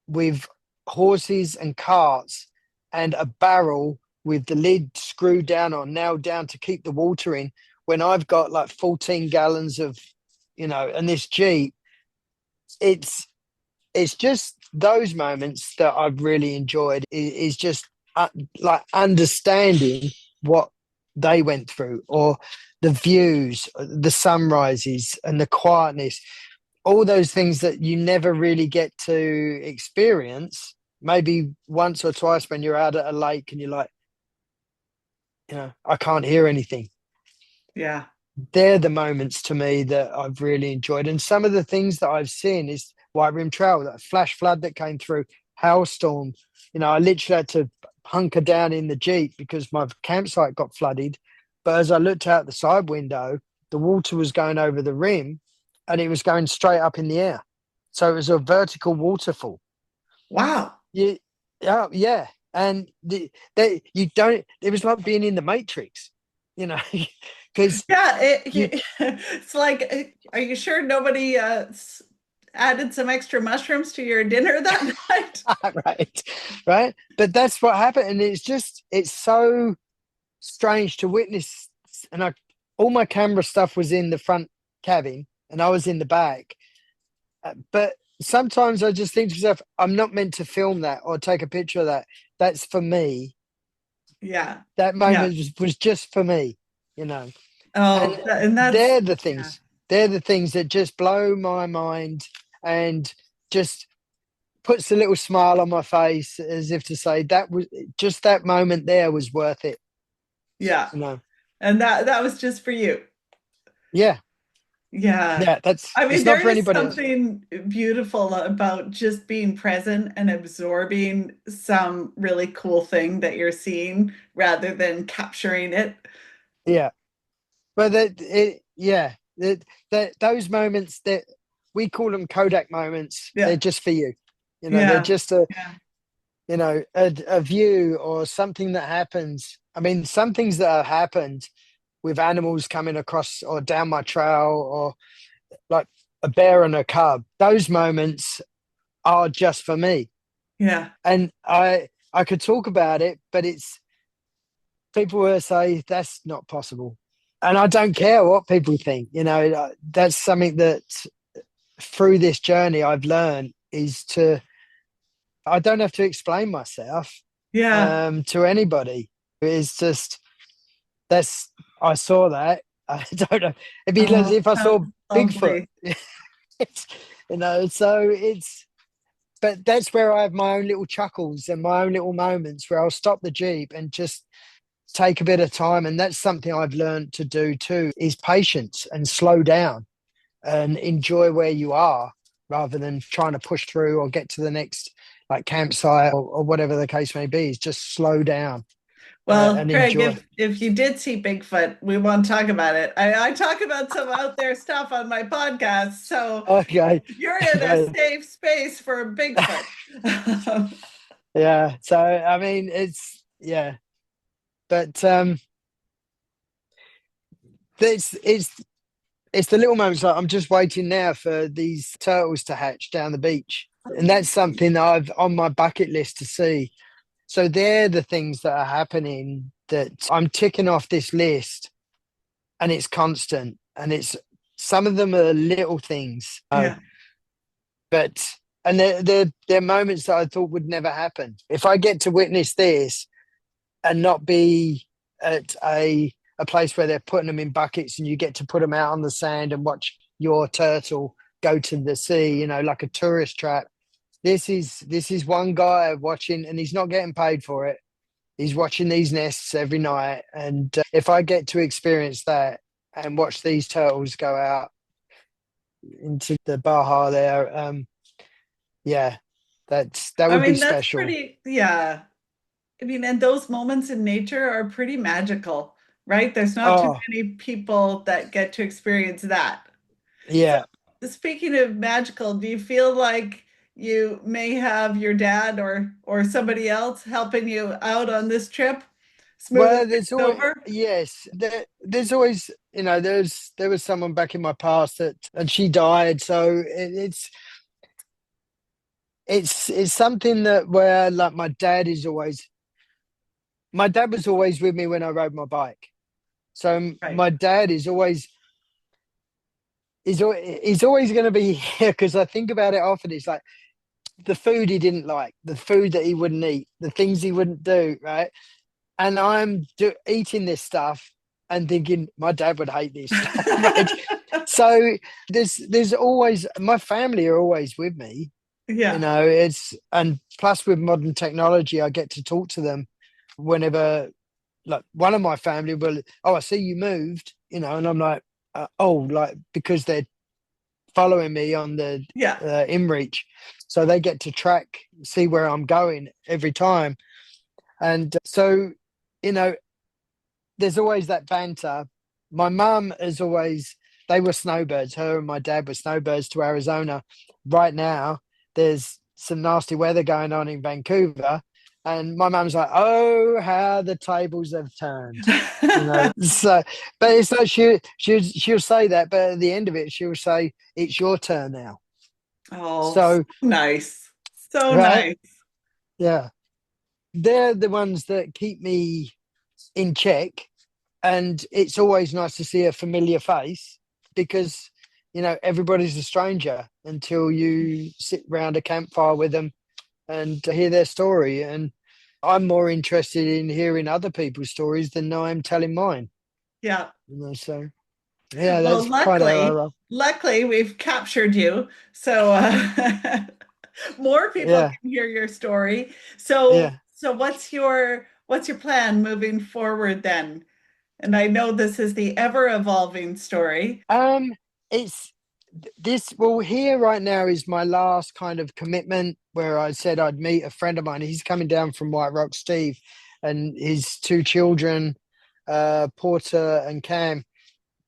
with horses and carts and a barrel with the lid screwed down or nailed down to keep the water in, when I've got like 14 gallons of, and this Jeep. It's it's just those moments that I've really enjoyed, is just like understanding what they went through, or the views, the sunrises and the quietness, all those things that you never really get to experience. Maybe once or twice when you're out at a lake and you're like, I can't hear anything. Yeah. They're the moments to me that I've really enjoyed. And some of the things that I've seen is White Rim Trail, that flash flood that came through, hailstorm. I literally had to hunker down in the Jeep because my campsite got flooded. But as I looked out the side window, the water was going over the rim and it was going straight up in the air. So it was a vertical waterfall. Wow. Yeah, yeah, yeah. And you don't, it was like being in the Matrix, because Yeah, you it's like, are you sure nobody added some extra mushrooms to your dinner that night? right, right. But that's what happened, and it's so strange to witness. And all my camera stuff was in the front cabin, and I was in the back. But sometimes I just think to myself, I'm not meant to film that or take a picture of that. That's for me. Yeah. That Yeah. moment was just for me, you know. Oh, And and that's, they're the yeah. things. They're the things that just blow my mind, and just puts a little smile on my face, as if to say that was just, that moment there was worth it. Yeah. You know. And that was just for you. Yeah, Yeah. yeah. That's I mean, It's not there for is anybody else. something beautiful about just being present and absorbing some really cool thing that you're seeing rather than capturing it. Yeah, but yeah, those moments, that we call them Kodak moments. They're Yeah. just for you. They're Yeah. just Yeah. a view or something that happens. I mean, some things that have happened with animals coming across or down my trail, or like a bear and a cub. Those moments are just for me, Yeah. and I could talk about it, but it's people will say that's not possible, and I don't care what people think. That's something that through this journey I've learned is I don't have to explain myself Yeah. to anybody. It's just that's I saw that. I don't know. It'd be as Oh, if I saw sounds Bigfoot. lovely. It's, so it's but that's where I have my own little chuckles and my own little moments where I'll stop the Jeep and just take a bit of time. And that's something I've learned to do too, is patience and slow down and enjoy where you are rather than trying to push through or get to the next like campsite or whatever the case may be. Is just slow down Well, and Craig, enjoy. if you did see Bigfoot, we won't talk about it. I talk about some out there stuff on my podcast, so Okay. you're in a safe space for Bigfoot. Yeah. So I mean, it's yeah, but it's it's the little moments like I'm just waiting now for these turtles to hatch down the beach, and that's something that I've on my bucket list to see. So they're the things that are happening that I'm ticking off this list, and it's constant, and it's some of them are little things, Yeah. but and they're moments that I thought would never happen. If I get to witness this and not be at a place where they're putting them in buckets and you get to put them out on the sand and watch your turtle go to the sea, like a tourist trap. This is one guy watching, and he's not getting paid for it. He's watching these nests every night, and if I get to experience that and watch these turtles go out into the Baja there, yeah, that I would be mean, that's special. pretty, yeah. I mean, and those moments in nature are pretty magical, right? There's not too Oh, many people that get to experience that. So, yeah. speaking of magical, do you feel like you may have your dad or somebody else helping you out on this trip, smoothing Well, there's things always over? yes, there's always there was someone back in my past that and she died, so it's something that where like my dad was always with me when I rode my bike. So Right. my dad is always he's always going to be here because I think about it often. It's like the food he didn't like, the food that he wouldn't eat, the things he wouldn't do, right? And eating this stuff and thinking my dad would hate this stuff, right? So there's always my family are always with me, Yeah. it's and plus with modern technology, I get to talk to them whenever like one of my family will, oh, I see you moved, and I'm like, oh, like because they're following me on the Yeah. inReach, so they get to track, see where I'm going every time, and so you know there's always that banter. My mum is always, they were snowbirds. Her and my dad were snowbirds to Arizona. Right now, there's some nasty weather going on in Vancouver. And my mum's like, oh, how the tables have turned. So, but it's like she'll say that, but at the end of it, she'll say, it's your turn now. Oh, so So, nice. So right? nice. Yeah. They're the ones that keep me in check, and it's always nice to see a familiar face because everybody's a stranger until you sit round a campfire with them and hear their story. And I'm more interested in hearing other people's stories than I am telling mine. Yeah. So yeah, Well, that's kind of how I roll. luckily we've captured you. So more people Yeah, can hear your story. So yeah. what's your plan moving forward then? And I know this is the ever evolving story. It's this. Well, here right now is my last kind of commitment where I said I'd meet a friend of mine. He's coming down from White Rock, Steve, and his two children, Porter and Cam.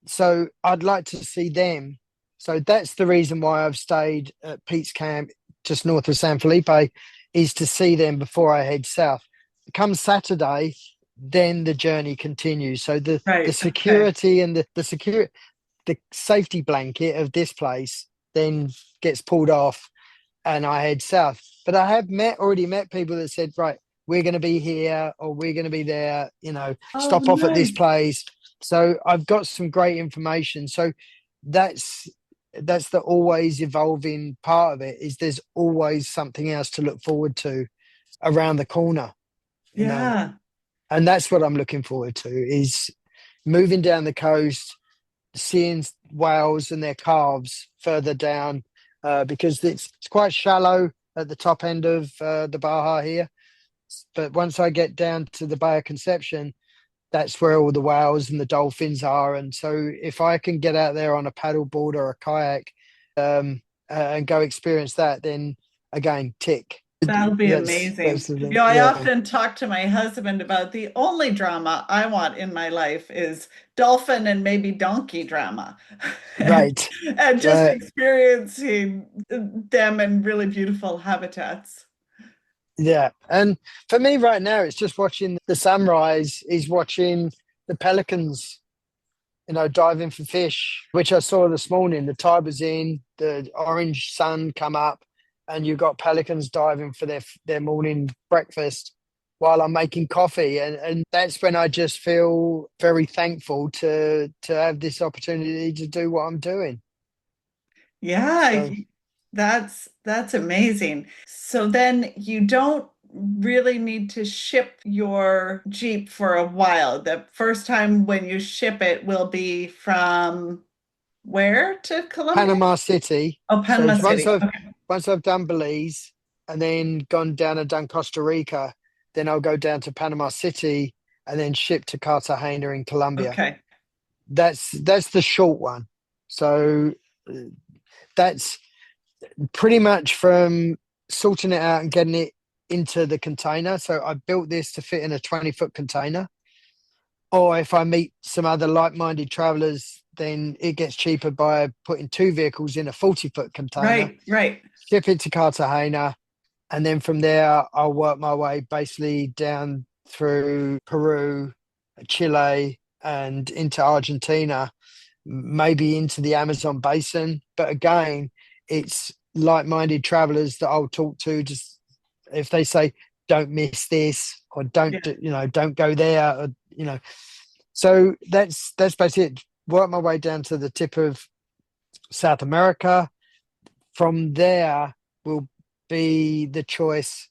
So I'd like to see them. So that's the reason why I've stayed at Pete's camp just north of San Felipe, is to see them before I head south. Come Saturday, then the journey continues. So the Right. Okay. security and the safety blanket of this place then gets pulled off and I head south. But I have already met people that said, right, we're going to be here or we're going to be there, Oh, stop off at this nice. place. So I've got some great information. So that's that's the always evolving part of it, is there's always something else to look forward to around the corner, you know. Yeah. And that's what I'm looking forward to, is moving down the coast, seeing whales and their calves further down, because it's quite shallow at the top end of the Baja here. But once I get down to the Bay of Conception, that's where all the whales and the dolphins are. And so if I can get out there on a paddleboard or a kayak, and go experience that, then again, tick. That'll be That's amazing. the You thing. know, I Yeah, often talk to my husband about the only drama I want in my life is dolphin and maybe donkey drama. And, right. and just Uh, experiencing them in really beautiful habitats. yeah. And for me right now, it's just watching the sunrise, is watching the pelicans, diving for fish, which I saw this morning. The tide was in, the orange sun come up, and you got pelicans diving for their morning breakfast while I'm making coffee. And that's when I just feel very thankful to have this opportunity to do what I'm doing. Yeah, So that's amazing. So then you don't really need to ship your Jeep for a while. The first time when you ship it will be from where to Colombia? Panama City. Oh, So Panama City. Okay. once I've done Belize and then gone down and done Costa Rica, then I'll go down to Panama City and then ship to Cartagena in Colombia. Okay. That's the short one. So uh, that's pretty much from sorting it out and getting it into the container. So I built this to fit in a 20-foot container. Or if I meet some other like-minded travelers, then it gets cheaper by putting two vehicles in a 40-foot container, Right, right. ship it to Cartagena, and then from there I'll work my way basically down through Peru, Chile, and into Argentina, maybe into the Amazon basin. But again, it's like-minded travelers that I'll talk to. Just if they say, don't miss this, or Yeah. don't go there, or, so that's basically it. Work my way down to the tip of South America. From there will be the choice.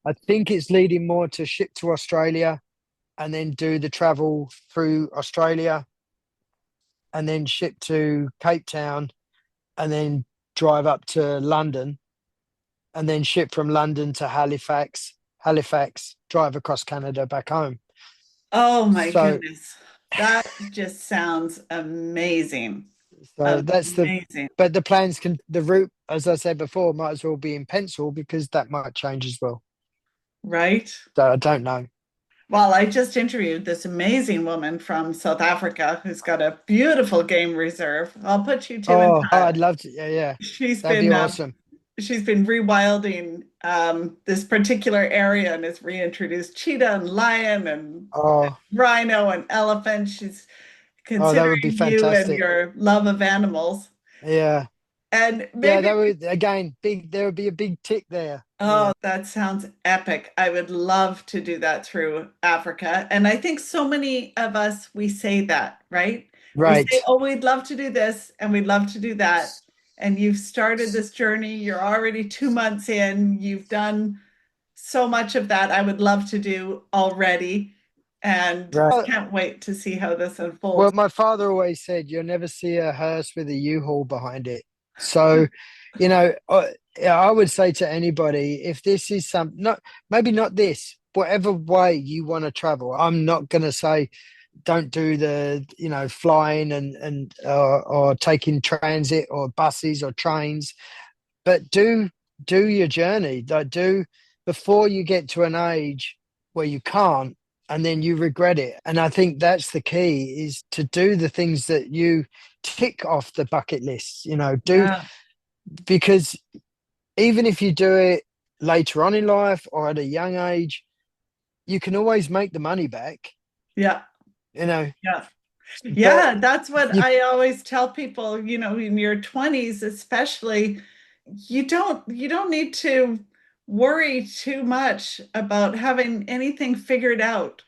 I think it's leading more to ship to Australia and then do the travel through Australia and then ship to Cape Town and then drive up to London and then ship from London to Halifax, drive across Canada back home. Oh my So goodness. That just sounds amazing. so that's Amazing. but the route, as I said before, might as well be in pencil because that might change as well. Right? So I don't know. Well, I just interviewed this amazing woman from South Africa who's got a beautiful game reserve. I'll put you two in Oh, touch. I'd love to. Yeah, yeah, She's that'd be been awesome. she's been rewilding this particular area and has reintroduced cheetah and lion and Oh, rhino and elephant. She's oh, that would be considering you and fantastic. your love of animals. Yeah, And yeah, maybe that would again big. There would be a big tick there. oh, Yeah, that sounds epic. I would love to do that through Africa. And I think so many of us, we say that, right? We say, right. oh, we'd love to do this and we'd love to do that. And you've started this journey. You're already 2 months in. You've done so much of that I would love to do already. And Right. can't wait to see how this Well, unfolds. my father always said you'll never see a hearse with a U-Haul behind it. So, yeah, I would say to anybody, if this is not maybe not this, whatever way you want to travel, I'm not going to say don't do the flying and or taking transit or buses or trains, but do your journey. Like do before you get to an age where you can't and then you regret it. And I think that's the key, is to do the things that you tick off the bucket list, do, Yeah, because even if you do it later on in life or at a young age, you can always make the money back, yeah, you know, yeah. but Yeah, that's what you I always tell people, in your 20s especially, you don't need to worry too much about having anything figured out.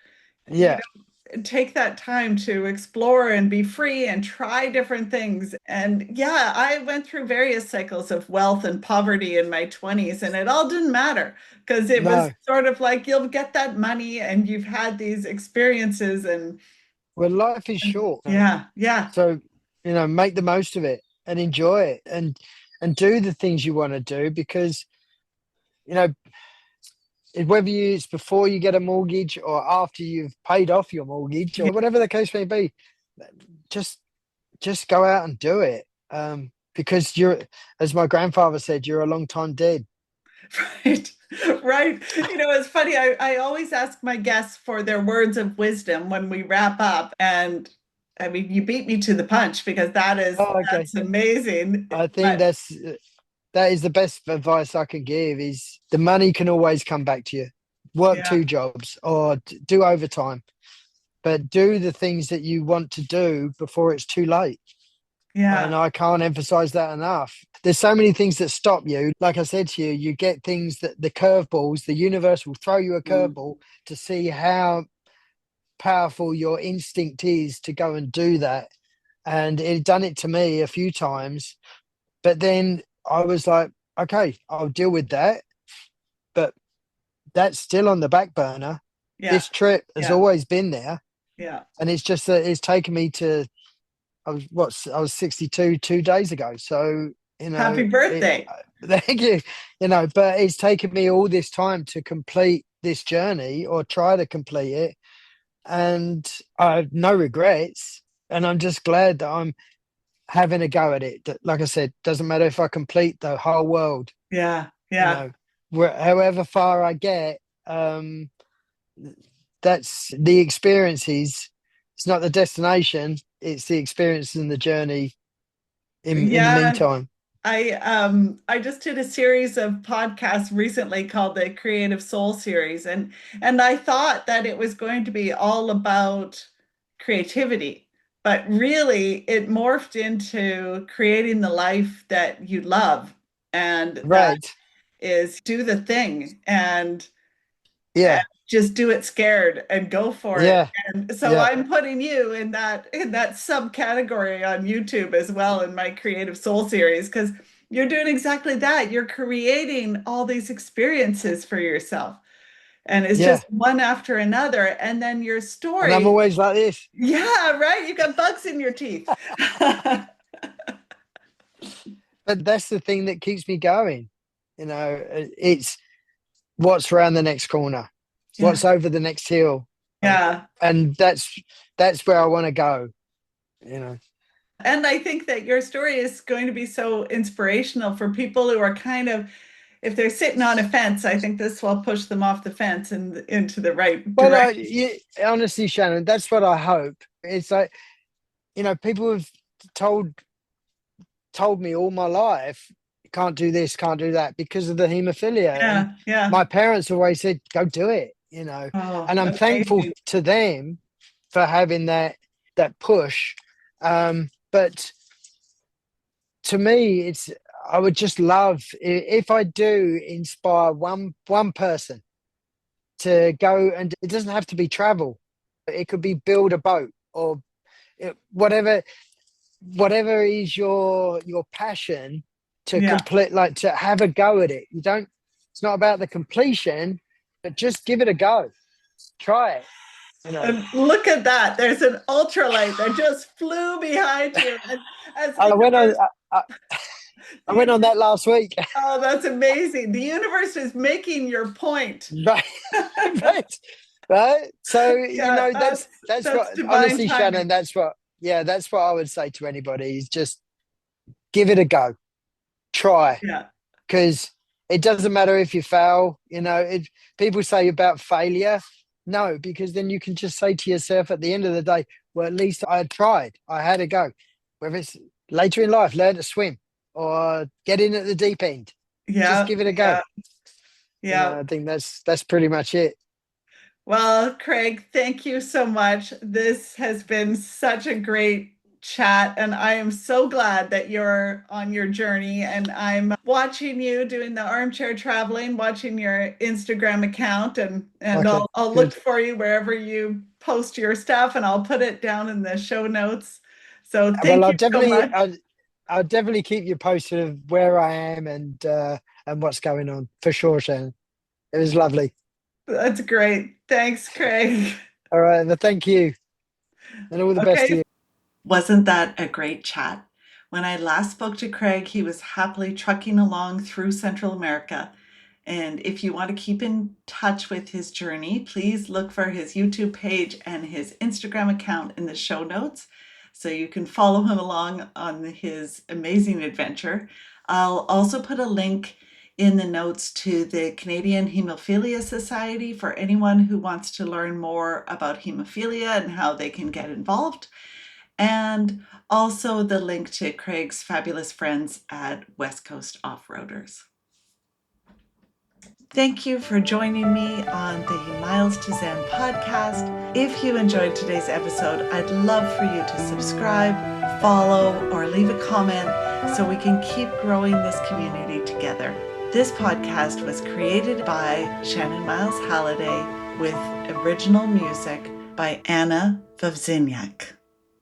You yeah, know, take that time to explore and be free and try different things. And yeah, I went through various cycles of wealth and poverty in my 20s, and it all didn't matter because it was No. sort of like you'll get that money and you've had these experiences Well, life is short. yeah, yeah, So, make the most of it and enjoy it and do the things you want to do because, you know, whether it's before you get a mortgage or after you've paid off your mortgage or yeah, whatever the case may be, just just go out and do it. Because you're, as my grandfather said, you're a long time dead. right, right. It's funny. I always ask my guests for their words of wisdom when we wrap up. And I mean, you beat me to the punch because Oh, okay. that's amazing. I think But that is the best advice I can give is the money can always come back to you. Work yeah, two jobs or do overtime, but do the things that you want to do before it's too late. And yeah, I can't emphasize that enough. There's so many things that stop you. Like I said to you, you get things that the curveballs, the universe will throw you a mm, curveball to see how powerful your instinct is to go and do that. And it done it to me a few times. But then I was like, okay, I'll deal with that. But that's still on the back burner. yeah, This trip has yeah, always been there. yeah. And it's just that it's taken me to I was 62 2 days ago. So, Happy it birthday. thank you. But it's taken me all this time to complete this journey or try to complete it. And I have no regrets. And I'm just glad that I'm having a go at it. Like I said, doesn't matter if I complete the whole world, Yeah, you yeah. know, however far I get, that's the experiences. It's not the destination, it's the experience and the journey in the Yeah, meantime. I just did a series of podcasts recently called the Creative Soul series, and I thought that it was going to be all about creativity, but really it morphed into creating the life that you love, and that Right. is do the thing and Yeah. just do it scared and go for it. Yeah. And so Yeah. I'm putting you in that subcategory on YouTube as well in my Creative Soul series because you're doing exactly that. You're creating all these experiences for yourself. And it's Yeah. just one after another. And then your And I'm story, always like this. yeah, right. You got bugs in your teeth. But that's the thing that keeps me going. It's what's around the next corner, Yeah, what's over the next hill. yeah. And that's where I want to go, you know. And I think that your story is going to be so inspirational for people who are kind of, if they're sitting on a fence, I think this will push them off the fence and into the right Well, direction. honestly, Shannon, that's what I hope. It's like, people have told told me all my life, can't do this, can't do that because of the hemophilia. And Yeah, yeah. my parents always said, go do it. Oh, And I'm thankful amazing. to them for having that push. But to me, I would just love if I do inspire one person to go, and it doesn't have to be travel. It could be build a boat or whatever is your passion to Yeah. complete, like to have a go at it. It's not about the completion, but just give it a go. Try it. And look at that. There's an ultralight that just flew behind you. And as the I went on universe, I, I the went on universe, that last week. oh, that's amazing. The universe is making your point. Right. Right. Right. So, Yeah, that's that's what, divine honestly, Shannon, timing. that's what I would say to anybody is just give it a go. Try. Yeah. Because it doesn't matter if you fail. People say about failure. No, because then you can just say to yourself at the end of the day, well, at least I had tried. I had a go. Whether it's later in life, learn to swim or get in at the deep end. Just Yeah, give it a go. yeah, yeah. I think that's pretty much it. Well, Craig, thank you so much. This has been such a great chat, and I am so glad that you're on your journey. And I'm watching you doing the armchair traveling, watching your Instagram account, and Okay, I'll look good. for you wherever you post your stuff, and I'll put it down in the show notes. So Well, thank you so much. I'll definitely keep you posted of where I am and what's going on for sure, Shannon. It was lovely. That's great. Thanks, Craig. All right, well, thank you, and all the best to Okay. you. Wasn't that a great chat? When I last spoke to Craig, he was happily trucking along through Central America. And if you want to keep in touch with his journey, please look for his YouTube page and his Instagram account in the show notes so you can follow him along on his amazing adventure. I'll also put a link in the notes to the Canadian Hemophilia Society for anyone who wants to learn more about hemophilia and how they can get involved, and also the link to Craig's fabulous friends at Westcoast Off Roaders. Thank you for joining me on the Miles to Zen podcast. If you enjoyed today's episode, I'd love for you to subscribe, follow, or leave a comment so we can keep growing this community together. This podcast was created by Shannon Miles Halliday with original music by Anna Vovziniak.